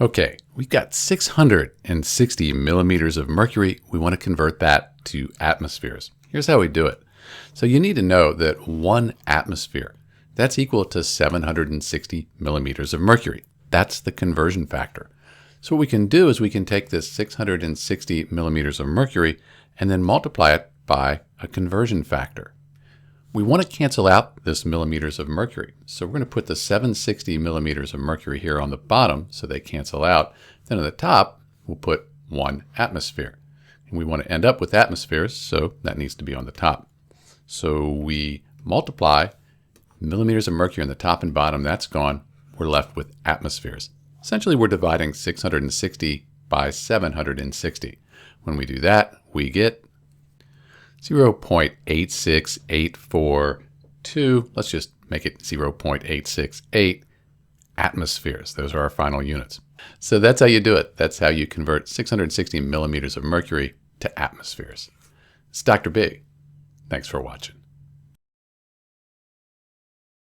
Okay, we've got 660 millimeters of mercury. We want to convert that to atmospheres. Here's how we do it. So you need to know that 1 atmosphere, that's equal to 760 millimeters of mercury. That's the conversion factor. So what we can do is we can take this 660 millimeters of mercury and then multiply it by a conversion factor. We want to cancel out this millimeters of mercury. So we're going to put the 760 millimeters of mercury here on the bottom so they cancel out. Then at the top, we'll put 1 atmosphere. And we want to end up with atmospheres, so that needs to be on the top. So we multiply millimeters of mercury on the top and bottom, that's gone. We're left with atmospheres. Essentially, we're dividing 660 by 760. When we do that, we get 0.86842, let's just make it 0.868 atmospheres. Those are our final units. So that's how you do it. That's how you convert 660 millimeters of mercury to atmospheres. It's Dr. B. Thanks for watching.